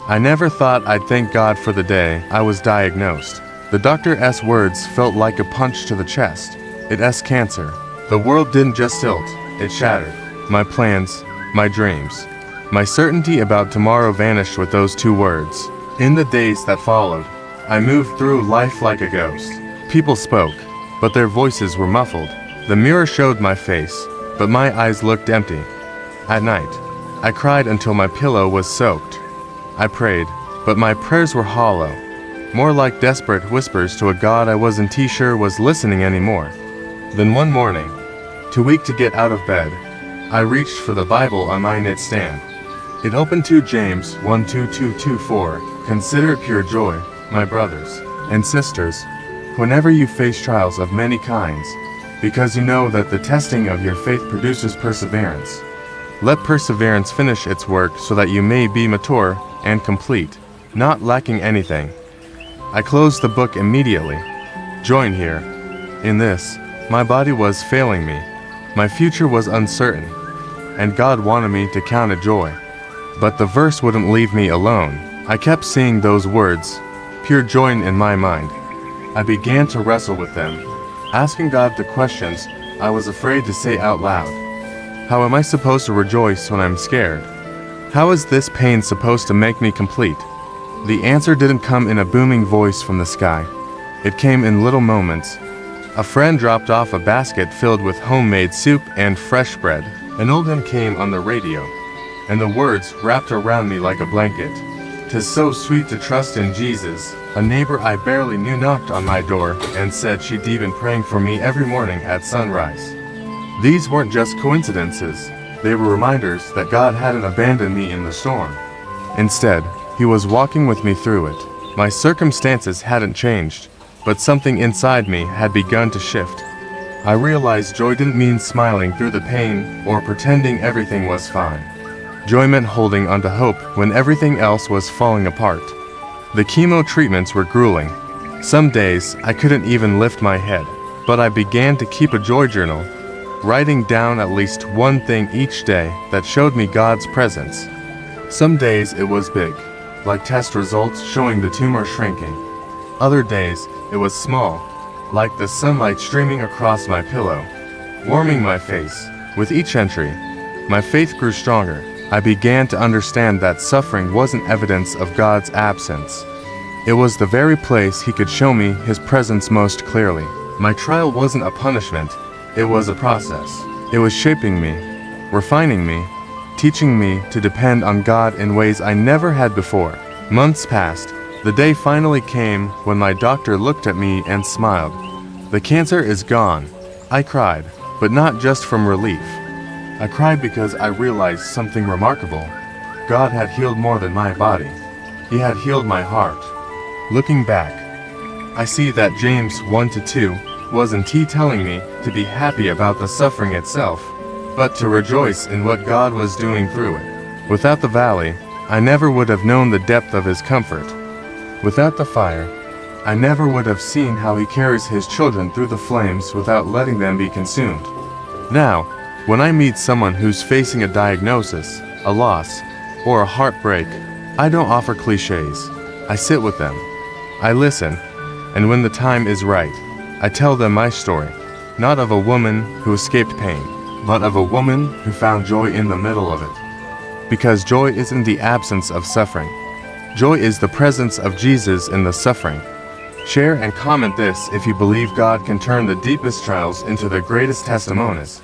I never thought I'd thank God for the day I was diagnosed. The doctor's words felt like a punch to the chest. It's cancer. The world didn't just tilt, it shattered. My plans, my dreams, my certainty about tomorrow vanished with those 2 words. In the days that followed, I moved through life like a ghost. People spoke, but their voices were muffled. The mirror showed my face, but my eyes looked empty. At night, I cried until my pillow was soaked. I prayed, but my prayers were hollow, more like desperate whispers to a God I wasn't sure was listening anymore. Then one morning, too weak to get out of bed, I reached for the Bible on my nightstand. It opened to James 1:2-2-4. Consider it pure joy, my brothers and sisters, whenever you face trials of many kinds, because you know that the testing of your faith produces perseverance. Let perseverance finish its work so that you may be mature and complete, not lacking anything. I closed the book immediately. Join here. In this, my body was failing me. My future was uncertain, and God wanted me to count it joy. But the verse wouldn't leave me alone. I kept seeing those words, pure joy, in my mind. I began to wrestle with them, asking God the questions I was afraid to say out loud. How am I supposed to rejoice when I'm scared? How is this pain supposed to make me complete? The answer didn't come in a booming voice from the sky. It came in little moments. A friend dropped off a basket filled with homemade soup and fresh bread. An old hymn came on the radio, and the words wrapped around me like a blanket. "'Tis so sweet to trust in Jesus." A neighbor I barely knew knocked on my door and said she'd been praying for me every morning at sunrise. These weren't just coincidences. They were reminders that God hadn't abandoned me in the storm. Instead, He was walking with me through it. My circumstances hadn't changed, but something inside me had begun to shift. I realized joy didn't mean smiling through the pain or pretending everything was fine. Joy meant holding onto hope when everything else was falling apart. The chemo treatments were grueling. Some days I couldn't even lift my head, but I began to keep a joy journal, writing down at least one thing each day that showed me God's presence. Some days it was big, like test results showing the tumor shrinking. Other days it was small, like the sunlight streaming across my pillow, warming my face. With each entry, my faith grew stronger. I began to understand that suffering wasn't evidence of God's absence. It was the very place He could show me His presence most clearly. My trial wasn't a punishment, it was a process. It was shaping me, refining me, teaching me to depend on God in ways I never had before. Months passed. The day finally came when my doctor looked at me and smiled. "The cancer is gone." I cried, but not just from relief. I cried because I realized something remarkable. God had healed more than my body. He had healed my heart. Looking back, I see that James 1:2 wasn't telling me to be happy about the suffering itself, but to rejoice in what God was doing through it. Without the valley, I never would have known the depth of His comfort. Without the fire, I never would have seen how He carries His children through the flames without letting them be consumed. Now, when I meet someone who's facing a diagnosis, a loss, or a heartbreak, I don't offer cliches. I sit with them. I listen, and when the time is right, I tell them my story, not of a woman who escaped pain, but of a woman who found joy in the middle of it. Because joy isn't the absence of suffering. Joy is the presence of Jesus in the suffering. Share and comment this if you believe God can turn the deepest trials into the greatest testimonies.